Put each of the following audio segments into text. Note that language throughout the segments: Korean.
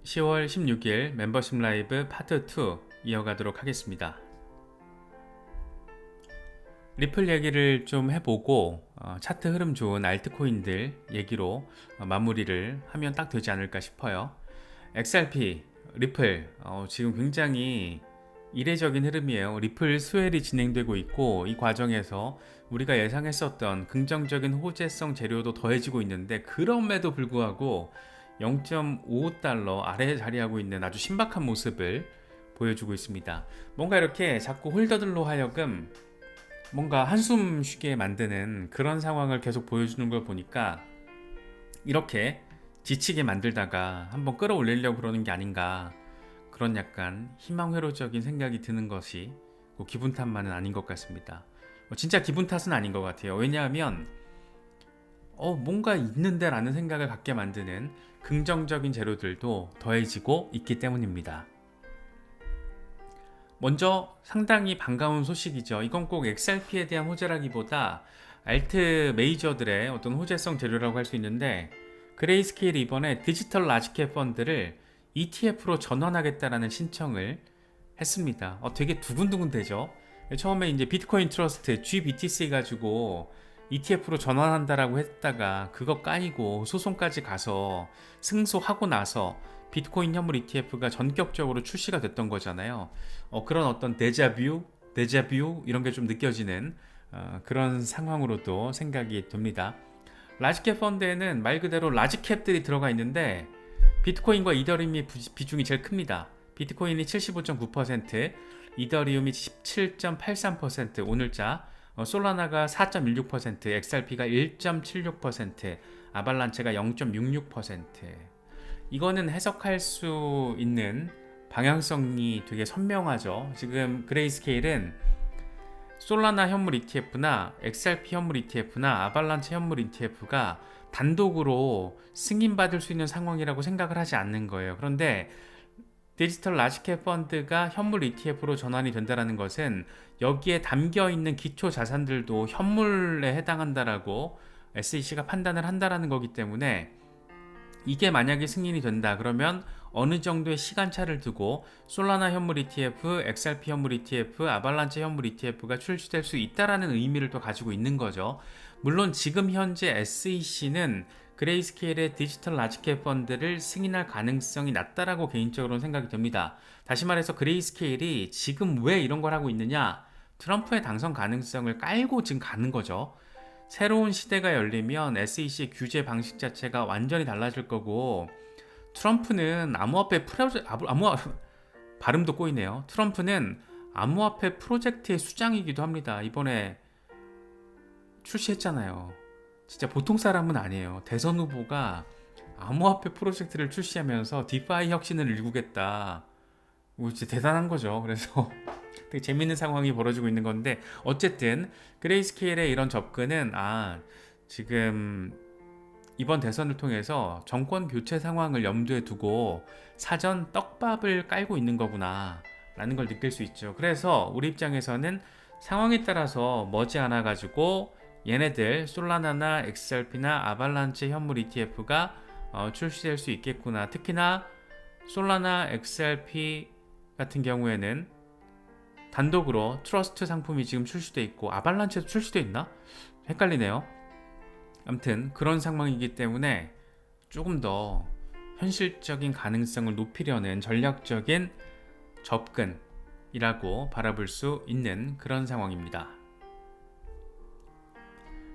10월 16일 멤버십 라이브 파트 2 이어가도록 하겠습니다. 리플 얘기를 좀 해보고 차트 흐름 좋은 알트코인들 얘기로 마무리를 하면 딱 되지 않을까 싶어요. XRP, 리플 지금 굉장히 이례적인 흐름이에요. 리플 스웰이 진행되고 있고 이 과정에서 우리가 예상했었던 긍정적인 호재성 재료도 더해지고 있는데 그럼에도 불구하고 0.55달러 아래에 자리하고 있는 아주 신박한 모습을 보여주고 있습니다. 뭔가 이렇게 자꾸 홀더들로 하여금 뭔가 한숨 쉬게 만드는 그런 상황을 계속 보여주는 걸 보니까 이렇게 지치게 만들다가 한번 끌어올리려고 그러는 게 아닌가, 그런 약간 희망회로적인 생각이 드는 것이 기분 탓만은 아닌 것 같습니다. 진짜 기분 탓은 아닌 것 같아요. 왜냐하면 뭔가 있는데 라는 생각을 갖게 만드는 긍정적인 재료들도 더해지고 있기 때문입니다. 먼저 상당히 반가운 소식이죠. 이건 꼭 XRP에 대한 호재라기보다 알트 메이저들의 어떤 호재성 재료라고 할 수 있는데, 그레이스케일이 이번에 디지털 라지캡 펀드를 ETF로 전환하겠다라는 신청을 했습니다. 되게 두근두근 되죠. 처음에 이제 비트코인 트러스트 GBTC 가지고 ETF로 전환한다라고 했다가 그거 까이고 소송까지 가서 승소하고 나서 비트코인 현물 ETF가 전격적으로 출시가 됐던 거잖아요. 그런 어떤 데자뷰 이런 게 좀 느껴지는 그런 상황으로도 생각이 됩니다. 라지캡 펀드에는 말 그대로 라지캡들이 들어가 있는데 비트코인과 이더리움의 비중이 제일 큽니다. 비트코인이 75.9%, 이더리움이 17.83%, 오늘자 솔라나가 4.16%, XRP가 1.76%, 아발란체가 0.66%. 이거는 해석할 수 있는 방향성이 되게 선명하죠. 지금 그레이스케일은 솔라나 현물 ETF나 XRP 현물 ETF나 아발란체 현물 ETF가 단독으로 승인받을 수 있는 상황이라고 생각을 하지 않는 거예요. 그런데 디지털 라지캡 펀드가 현물 ETF로 전환이 된다는 것은 여기에 담겨 있는 기초 자산들도 현물에 해당한다라고 SEC가 판단을 한다라는 거기 때문에, 이게 만약에 승인이 된다 그러면 어느 정도의 시간차를 두고 솔라나 현물 ETF, XRP 현물 ETF, 아발란체 현물 ETF가 출시될 수 있다라는 의미를 또 가지고 있는 거죠. 물론 지금 현재 SEC는 그레이스케일의 디지털 라지캡 펀드를 승인할 가능성이 낮다라고 개인적으로는 생각이 됩니다. 다시 말해서 그레이스케일이 지금 왜 이런 걸 하고 있느냐? 트럼프의 당선 가능성을 깔고 지금 가는 거죠. 새로운 시대가 열리면 SEC 규제 방식 자체가 완전히 달라질 거고, 트럼프는 발음도 꼬이네요. 트럼프는 암호화폐 프로젝트의 수장이기도 합니다. 이번에 출시했잖아요. 진짜 보통 사람은 아니에요. 대선 후보가 암호화폐 프로젝트를 출시하면서 디파이 혁신을 일구겠다. 진짜 대단한 거죠. 그래서 되게 재밌는 상황이 벌어지고 있는 건데, 어쨌든 그레이스케일의 이런 접근은 지금 이번 대선을 통해서 정권 교체 상황을 염두에 두고 사전 떡밥을 깔고 있는 거구나 라는 걸 느낄 수 있죠. 그래서 우리 입장에서는 상황에 따라서 머지않아 가지고 얘네들 솔라나나 XRP나 아발란체 현물 ETF가 출시될 수 있겠구나. 특히나 솔라나 XRP 같은 경우에는 단독으로 트러스트 상품이 지금 출시돼 있고 아발란체도 출시돼 있나? 헷갈리네요. 아무튼 그런 상황이기 때문에 조금 더 현실적인 가능성을 높이려는 전략적인 접근이라고 바라볼 수 있는 그런 상황입니다.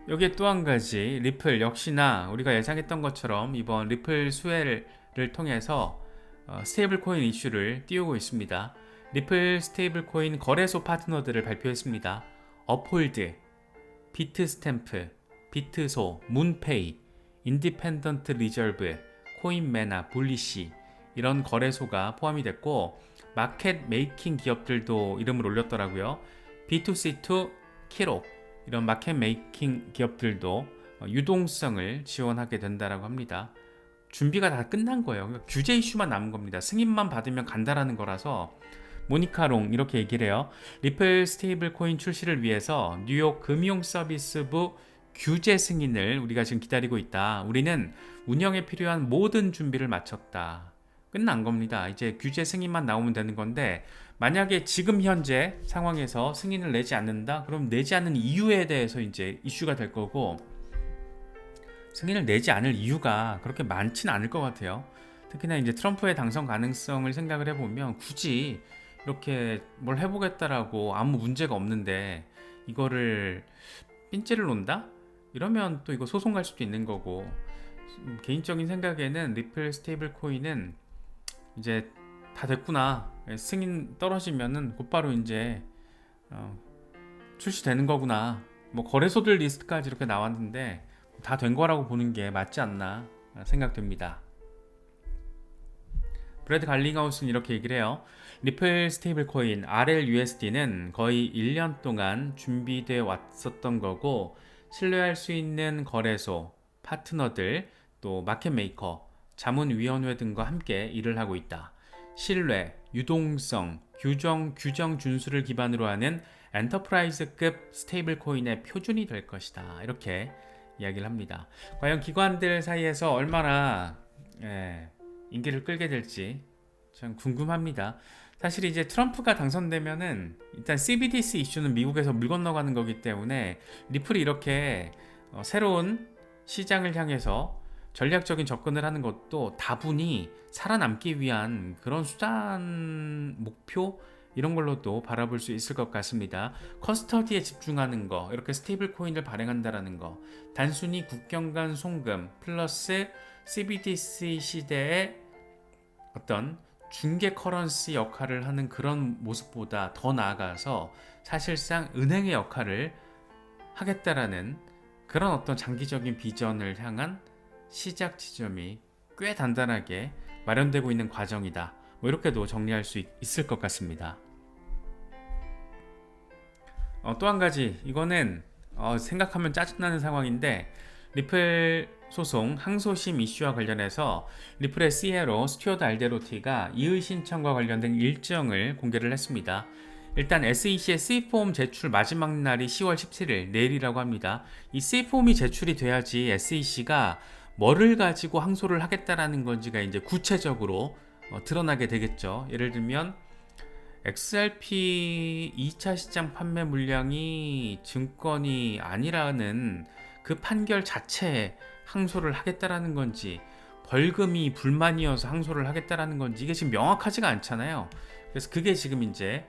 여기에 또 한 가지, 리플 역시나 우리가 예상했던 것처럼 이번 리플 수혜를 통해서 스테이블 코인 이슈를 띄우고 있습니다. 리플 스테이블 코인 거래소 파트너들을 발표했습니다. 업홀드, 비트스탬프, 비트소, 문페이, 인디펜던트 리저브, 코인메나, bullish 이런 거래소가 포함이 됐고, 마켓 메이킹 기업들도 이름을 올렸더라고요. B2C2, 키로 이런 마켓 메이킹 기업들도 유동성을 지원하게 된다라고 합니다. 준비가 다 끝난 거예요. 그러니까 규제 이슈만 남은 겁니다. 승인만 받으면 간다라는 거라서. 모니카롱 이렇게 얘기를 해요. 리플 스테이블 코인 출시를 위해서 뉴욕 금융서비스부 규제 승인을 우리가 지금 기다리고 있다. 우리는 운영에 필요한 모든 준비를 마쳤다. 끝난 겁니다. 이제 규제 승인만 나오면 되는 건데, 만약에 지금 현재 상황에서 승인을 내지 않는다? 그럼 내지 않는 이유에 대해서 이제 이슈가 될 거고, 승인을 내지 않을 이유가 그렇게 많지는 않을 것 같아요. 특히나 이제 트럼프의 당선 가능성을 생각을 해보면 굳이 이렇게 뭘 해보겠다라고 아무 문제가 없는데 이거를 삔찌를 논다? 이러면 또 이거 소송 갈 수도 있는 거고, 개인적인 생각에는 리플 스테이블 코인은 이제 다 됐구나, 승인 떨어지면은 곧바로 이제 출시되는 거구나, 뭐 거래소들 리스트까지 이렇게 나왔는데 다 된 거라고 보는 게 맞지 않나 생각됩니다. 브래드 갈링하우스는 이렇게 얘기를 해요. 리플 스테이블 코인 RLUSD는 거의 1년 동안 준비되어 왔었던 거고, 신뢰할 수 있는 거래소, 파트너들, 또 마켓메이커, 자문위원회 등과 함께 일을 하고 있다. 신뢰, 유동성, 규정 준수를 기반으로 하는 엔터프라이즈급 스테이블 코인의 표준이 될 것이다. 이렇게 이야기를 합니다. 과연 기관들 사이에서 얼마나 인기를 끌게 될지 참 궁금합니다. 사실 이제 트럼프가 당선되면은 일단 CBDC 이슈는 미국에서 물 건너가는 거기 때문에 리플이 이렇게 새로운 시장을 향해서 전략적인 접근을 하는 것도 다분히 살아남기 위한 그런 수단, 목표 이런 걸로도 바라볼 수 있을 것 같습니다. 커스터디에 집중하는 거, 이렇게 스테이블 코인을 발행한다라는 거, 단순히 국경 간 송금 플러스 CBDC 시대의 어떤 중개 커런시 역할을 하는 그런 모습보다 더 나아가서 사실상 은행의 역할을 하겠다라는 그런 어떤 장기적인 비전을 향한 시작 지점이 꽤 단단하게 마련되고 있는 과정이다. 뭐 이렇게도 정리할 수 있을 것 같습니다. 또 한 가지, 이거는 생각하면 짜증나는 상황인데, 리플 소송 항소심 이슈와 관련해서 리플의 CEO 스튜어트 알데로티가 이의 신청과 관련된 일정을 공개를 했습니다. 일단 SEC의 C폼 제출 마지막 날이 10월 17일 내일이라고 합니다. 이 C폼이 제출이 돼야지 SEC가 뭐를 가지고 항소를 하겠다라는 건지가 이제 구체적으로 드러나게 되겠죠. 예를 들면 XRP 2차 시장 판매 물량이 증권이 아니라는 그 판결 자체에 항소를 하겠다라는 건지, 벌금이 불만이어서 항소를 하겠다라는 건지, 이게 지금 명확하지가 않잖아요. 그래서 그게 지금 이제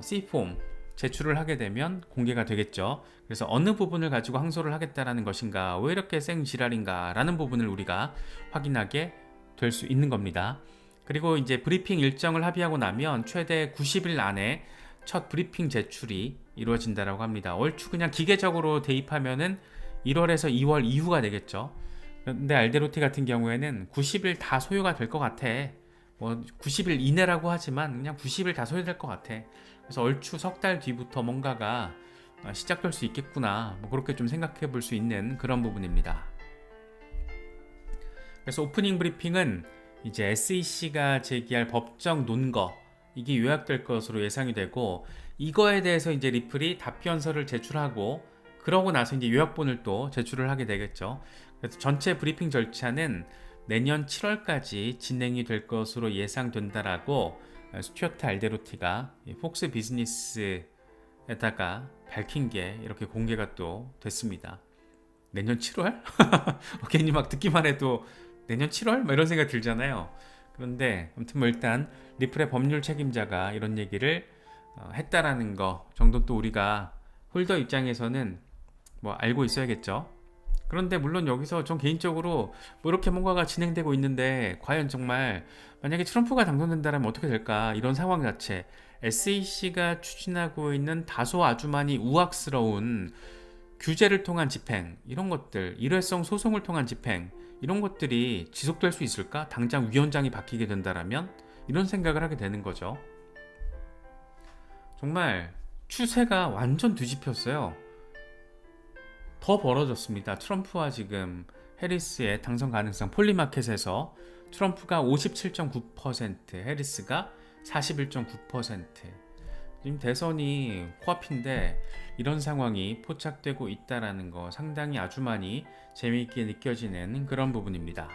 C폼 제출을 하게 되면 공개가 되겠죠. 그래서 어느 부분을 가지고 항소를 하겠다라는 것인가, 왜 이렇게 생지랄인가 라는 부분을 우리가 확인하게 될 수 있는 겁니다. 그리고 이제 브리핑 일정을 합의하고 나면 최대 90일 안에 첫 브리핑 제출이 이루어진다라고 합니다. 얼추 그냥 기계적으로 대입하면은 1월에서 2월 이후가 되겠죠. 근데 알데로티 같은 경우에는 90일 다 소요가 될 것 같아. 뭐 90일 이내라고 하지만 그냥 90일 다 소요될 것 같아. 그래서 얼추 석 달 뒤부터 뭔가가 시작될 수 있겠구나, 뭐 그렇게 좀 생각해 볼 수 있는 그런 부분입니다. 그래서 오프닝 브리핑은 이제 SEC가 제기할 법적 논거, 이게 요약될 것으로 예상이 되고, 이거에 대해서 이제 리플이 답변서를 제출하고, 그러고 나서 이제 요약본을 또 제출을 하게 되겠죠. 그래서 전체 브리핑 절차는 내년 7월까지 진행이 될 것으로 예상된다라고 스튜어트 알데로티가 폭스 비즈니스에다가 밝힌 게 이렇게 공개가 또 됐습니다. 내년 7월? 괜히 막 듣기만 해도 내년 7월? 뭐 이런 생각 들잖아요. 그런데 아무튼 뭐 일단 리플의 법률 책임자가 이런 얘기를 했다라는 거 정도 또 우리가 홀더 입장에서는 뭐 알고 있어야겠죠. 그런데 물론 여기서 전 개인적으로 뭐 이렇게 뭔가가 진행되고 있는데 과연 정말 만약에 트럼프가 당선된다면 어떻게 될까, 이런 상황 자체, SEC가 추진하고 있는 다소 아주 많이 우악스러운 규제를 통한 집행, 이런 것들, 일회성 소송을 통한 집행, 이런 것들이 지속될 수 있을까? 당장 위원장이 바뀌게 된다라면? 이런 생각을 하게 되는 거죠. 정말 추세가 완전 뒤집혔어요. 더 벌어졌습니다. 트럼프와 지금 해리스의 당선 가능성, 폴리마켓에서 트럼프가 57.9%, 해리스가 41.9%. 지금 대선이 코앞인데 이런 상황이 포착되고 있다는 거 상당히 아주 많이 재미있게 느껴지는 그런 부분입니다.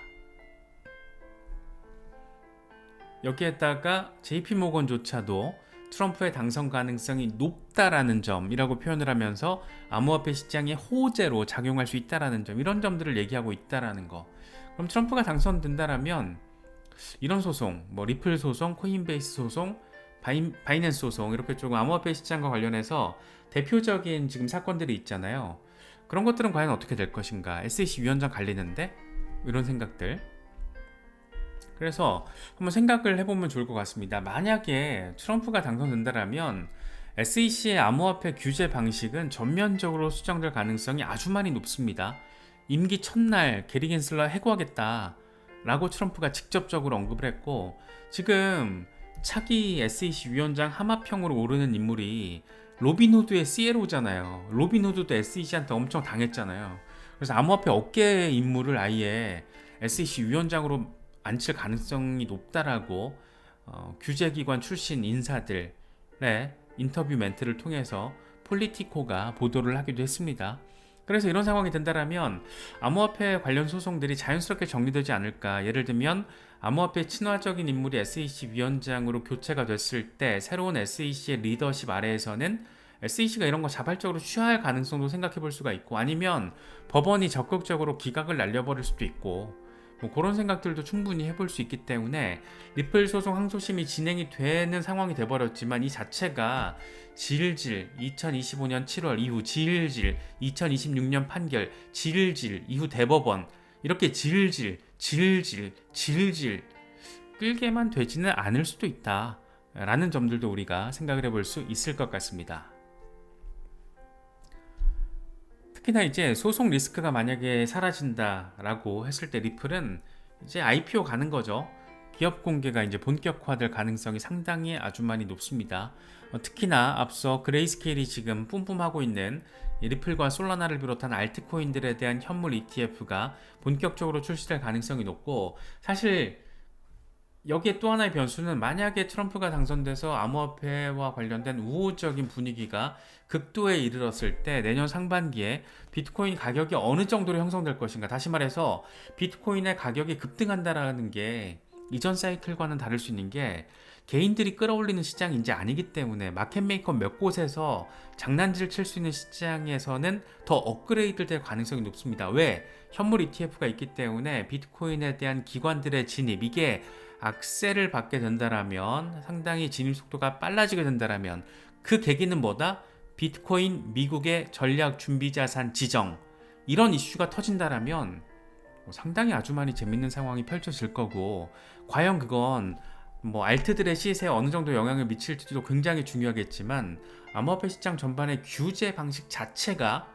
여기에다가 JP 모건조차도 트럼프의 당선 가능성이 높다라는 점이라고 표현을 하면서 암호화폐 시장의 호재로 작용할 수 있다라는 점, 이런 점들을 얘기하고 있다라는 거. 그럼 트럼프가 당선된다라면 이런 소송, 뭐 리플 소송, 코인베이스 소송, 바이낸스 소송, 이렇게 조금 암호화폐 시장과 관련해서 대표적인 지금 사건들이 있잖아요. 그런 것들은 과연 어떻게 될 것인가? SEC 위원장 갈리는데? 이런 생각들. 그래서 한번 생각을 해보면 좋을 것 같습니다. 만약에 트럼프가 당선된다면 SEC의 암호화폐 규제 방식은 전면적으로 수정될 가능성이 아주 많이 높습니다. 임기 첫날 게리 겐슬러 해고하겠다 라고 트럼프가 직접적으로 언급을 했고, 지금 차기 SEC 위원장 하마평으로 오르는 인물이 로빈후드의 CLO잖아요. 로빈후드도 SEC한테 엄청 당했잖아요. 그래서 암호화폐 업계의 인물을 아예 SEC 위원장으로 앉힐 가능성이 높다라고 규제기관 출신 인사들의 인터뷰 멘트를 통해서 폴리티코가 보도를 하기도 했습니다. 그래서 이런 상황이 된다면 암호화폐 관련 소송들이 자연스럽게 정리되지 않을까. 예를 들면 암호화폐 친화적인 인물이 SEC 위원장으로 교체가 됐을 때 새로운 SEC의 리더십 아래에서는 SEC가 이런 거 자발적으로 취하할 가능성도 생각해 볼 수가 있고, 아니면 법원이 적극적으로 기각을 날려버릴 수도 있고, 뭐 그런 생각들도 충분히 해볼 수 있기 때문에 리플 소송 항소심이 진행이 되는 상황이 돼버렸지만 이 자체가 질질 2025년 7월 이후 질질 2026년 판결 질질 이후 대법원 이렇게 질질 끌게만 되지는 않을 수도 있다 라는 점들도 우리가 생각을 해볼 수 있을 것 같습니다. 특히나 이제 소송 리스크가 만약에 사라진다라고 했을 때 리플은 이제 IPO 가는 거죠. 기업 공개가 이제 본격화될 가능성이 상당히 아주 많이 높습니다. 특히나 앞서 그레이스케일이 지금 뿜뿜하고 있는 리플과 솔라나를 비롯한 알트코인들에 대한 현물 ETF가 본격적으로 출시될 가능성이 높고, 사실 여기에 또 하나의 변수는 만약에 트럼프가 당선돼서 암호화폐와 관련된 우호적인 분위기가 극도에 이르렀을 때 내년 상반기에 비트코인 가격이 어느 정도로 형성될 것인가. 다시 말해서 비트코인의 가격이 급등한다라는 게 이전 사이클과는 다를 수 있는 게 개인들이 끌어올리는 시장이 이제 아니기 때문에 마켓메이커 몇 곳에서 장난질 칠 수 있는 시장에서는 더 업그레이드 될 가능성이 높습니다. 왜? 현물 ETF가 있기 때문에 비트코인에 대한 기관들의 진입, 이게 악세를 받게 된다라면, 상당히 진입 속도가 빨라지게 된다라면 그 계기는 뭐다? 비트코인 미국의 전략 준비 자산 지정, 이런 이슈가 터진다라면 상당히 아주 많이 재밌는 상황이 펼쳐질 거고, 과연 그건 뭐 알트들의 시세에 어느 정도 영향을 미칠지도 굉장히 중요하겠지만 암호화폐 시장 전반의 규제 방식 자체가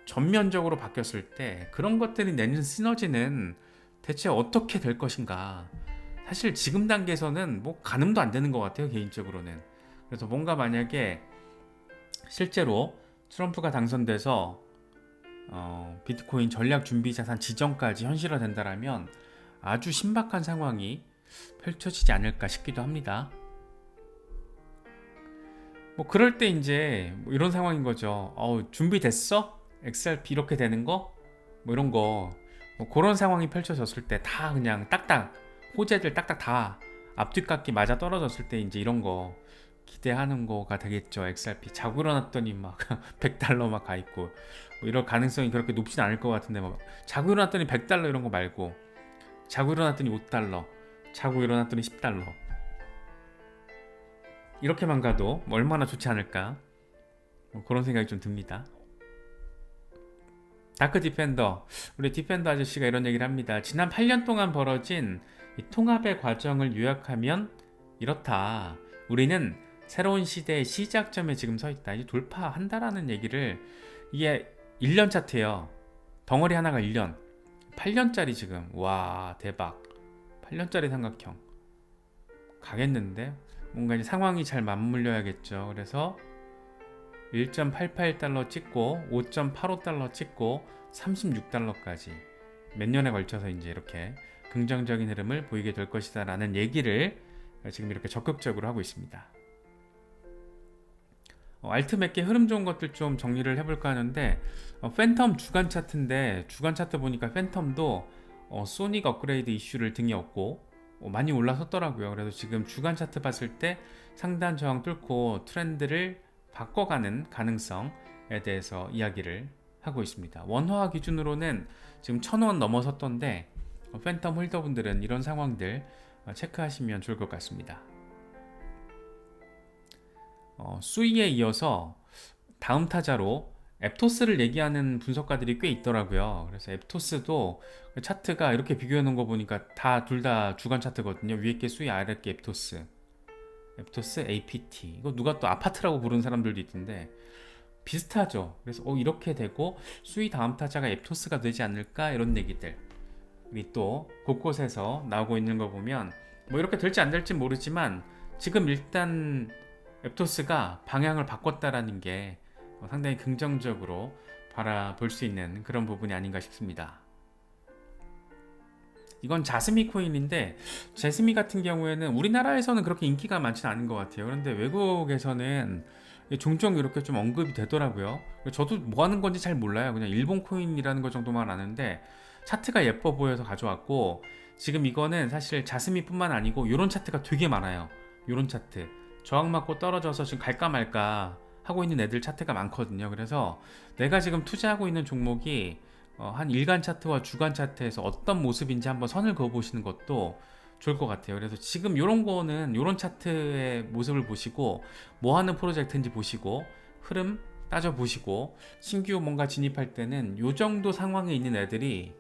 전면적으로 바뀌었을 때 그런 것들이 내는 시너지는 대체 어떻게 될 것인가. 사실 지금 단계에서는 뭐 가늠도 안 되는 것 같아요, 개인적으로는. 그래서 뭔가 만약에 실제로 트럼프가 당선돼서 비트코인 전략 준비 자산 지정까지 현실화된다라면 아주 신박한 상황이 펼쳐지지 않을까 싶기도 합니다. 뭐 그럴 때 이제 뭐 이런 상황인 거죠. 준비됐어? XRP 이렇게 되는 거? 뭐 이런 거. 뭐 그런 상황이 펼쳐졌을 때 다 그냥 딱딱 호재들 딱딱 다 앞뒤깎이 맞아 떨어졌을 때 이제 이런 거 기대하는 거가 되겠죠. XRP 자고 일어났더니 막 $100 막 가 있고, 뭐 이럴 가능성이 그렇게 높진 않을 것 같은데, 뭐 자고 일어났더니 $100 이런 거 말고 자고 일어났더니 $5, 자고 일어났더니 $10 이렇게만 가도 뭐 얼마나 좋지 않을까, 뭐 그런 생각이 좀 듭니다. 다크 디펜더, 우리 디펜더 아저씨가 이런 얘기를 합니다. 지난 8년 동안 벌어진 이 통합의 과정을 요약하면 이렇다. 우리는 새로운 시대의 시작점에 지금 서 있다. 이제 돌파한다라는 얘기를, 이게 1년 차트예요. 덩어리 하나가 1년. 8년짜리 지금. 와, 대박. 8년짜리 삼각형. 가겠는데? 뭔가 이제 상황이 잘 맞물려야겠죠. 그래서 1.88달러 찍고 5.85달러 찍고 36달러까지 몇 년에 걸쳐서 이제 이렇게 긍정적인 흐름을 보이게 될 것이다 라는 얘기를 지금 이렇게 적극적으로 하고 있습니다. 알트 몇 개 흐름 좋은 것들 좀 정리를 해볼까 하는데, 팬텀 주간 차트인데 주간 차트 보니까 팬텀도 소닉 업그레이드 이슈를 등에 업고 많이 올라섰더라고요. 그래서 지금 주간 차트 봤을 때 상단 저항 뚫고 트렌드를 바꿔가는 가능성에 대해서 이야기를 하고 있습니다. 원화 기준으로는 지금 1000원 넘어섰던데 팬텀 홀더분들은 이런 상황들 체크하시면 좋을 것 같습니다. 수위에 이어서 다음 타자로 앱토스를 얘기하는 분석가들이 꽤 있더라고요. 그래서 앱토스도 차트가 이렇게 비교해 놓은 거 보니까 둘 다 주간 차트거든요. 위에 게 수위, 아래 게 앱토스. 앱토스 APT. 이거 누가 또 아파트라고 부르는 사람들도 있던데 비슷하죠. 그래서 이렇게 되고 수위 다음 타자가 앱토스가 되지 않을까 이런 얘기들. 우리 또 곳곳에서 나오고 있는 거 보면 뭐 이렇게 될지 안 될지 모르지만 지금 일단 앱토스가 방향을 바꿨다라는 게 상당히 긍정적으로 바라볼 수 있는 그런 부분이 아닌가 싶습니다. 이건 자스미 코인인데 자스미 같은 경우에는 우리나라에서는 그렇게 인기가 많지는 않은 것 같아요. 그런데 외국에서는 종종 이렇게 좀 언급이 되더라고요. 저도 뭐 하는 건지 잘 몰라요. 그냥 일본 코인이라는 것 정도만 아는데 차트가 예뻐 보여서 가져왔고, 지금 이거는 사실 자스미 뿐만 아니고 이런 차트가 되게 많아요. 이런 차트 저항 맞고 떨어져서 지금 갈까 말까 하고 있는 애들 차트가 많거든요. 그래서 내가 지금 투자하고 있는 종목이 한 일간 차트와 주간 차트에서 어떤 모습인지 한번 선을 그어보시는 것도 좋을 것 같아요. 그래서 지금 이런 거는 이런 차트의 모습을 보시고 뭐 하는 프로젝트인지 보시고 흐름 따져보시고 신규 뭔가 진입할 때는 이 정도 상황에 있는 애들이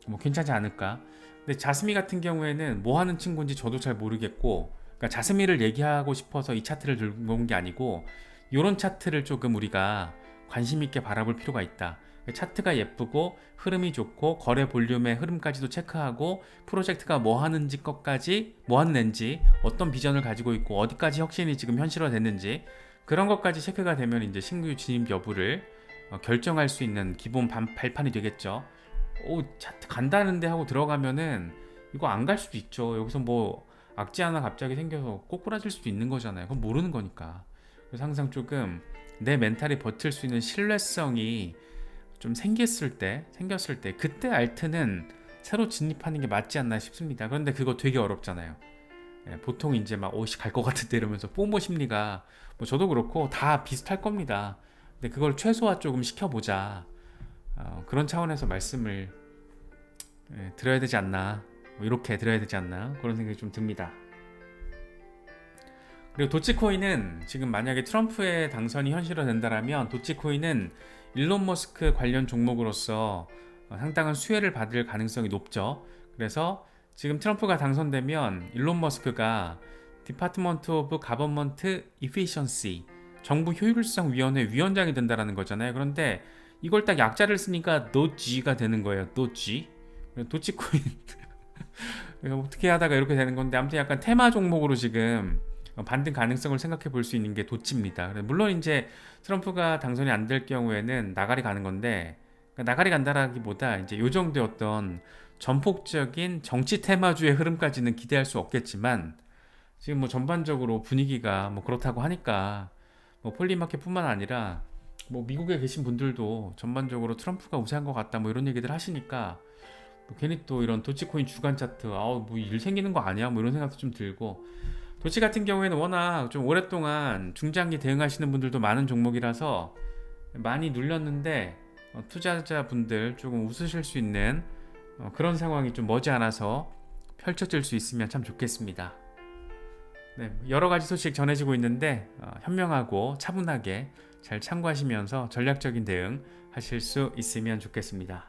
뭐 괜찮지 않을까. 근데 자스미 같은 경우에는 뭐 하는 친구인지 저도 잘 모르겠고, 그러니까 자스미를 얘기하고 싶어서 이 차트를 들고 온 게 아니고 이런 차트를 조금 우리가 관심 있게 바라볼 필요가 있다. 차트가 예쁘고 흐름이 좋고 거래 볼륨의 흐름까지도 체크하고 프로젝트가 뭐 하는지 것까지 뭐 하는 앤지 어떤 비전을 가지고 있고 어디까지 혁신이 지금 현실화됐는지 그런 것까지 체크가 되면 이제 신규 진입 여부를 결정할 수 있는 기본 발판이 되겠죠. 차트 간다는데 하고 들어가면은 이거 안 갈 수도 있죠. 여기서 뭐 악재 하나 갑자기 생겨서 꼬꾸라질 수도 있는 거잖아요. 그건 모르는 거니까. 그래서 항상 조금 내 멘탈이 버틸 수 있는 신뢰성이 좀 생겼을 때 그때 알트는 새로 진입하는 게 맞지 않나 싶습니다. 그런데 그거 되게 어렵잖아요. 보통 이제 막 오씨 갈 것 같은데 이러면서 포모 심리가 뭐 저도 그렇고 다 비슷할 겁니다. 근데 그걸 최소화 조금 시켜보자. 그런 차원에서 말씀을 드려야 되지 않나, 뭐 이렇게 드려야 되지 않나 그런 생각이 좀 듭니다. 그리고 도치코인은 지금 만약에 트럼프의 당선이 현실화된다면 도치코인은 일론 머스크 관련 종목으로서 상당한 수혜를 받을 가능성이 높죠. 그래서 지금 트럼프가 당선되면 일론 머스크가 디파트먼트 오브 가버먼트 이피션시 정부 효율성 위원회 위원장이 된다라는 거잖아요. 그런데 이걸 딱 약자를 쓰니까 도지가 되는 거예요. 도지. 도치코인 어떻게 하다가 이렇게 되는 건데, 아무튼 약간 테마 종목으로 지금 반등 가능성을 생각해 볼 수 있는 게 도치입니다. 물론 이제 트럼프가 당선이 안 될 경우에는 나가리 가는 건데, 나가리 간다라기보다 이제 요 정도의 어떤 전폭적인 정치 테마주의 흐름까지는 기대할 수 없겠지만, 지금 뭐 전반적으로 분위기가 뭐 그렇다고 하니까 뭐 폴리마켓뿐만 아니라 뭐 미국에 계신 분들도 전반적으로 트럼프가 우세한 것 같다 뭐 이런 얘기들 하시니까 뭐 괜히 또 이런 도치코인 주간 차트 뭐 일 생기는 거 아니야 뭐 이런 생각도 좀 들고, 도치 같은 경우에는 워낙 좀 오랫동안 중장기 대응하시는 분들도 많은 종목이라서 많이 눌렸는데 투자자분들 조금 웃으실 수 있는 그런 상황이 좀 머지않아서 펼쳐질 수 있으면 참 좋겠습니다. 네, 여러 가지 소식 전해지고 있는데 현명하고 차분하게 잘 참고하시면서 전략적인 대응 하실 수 있으면 좋겠습니다.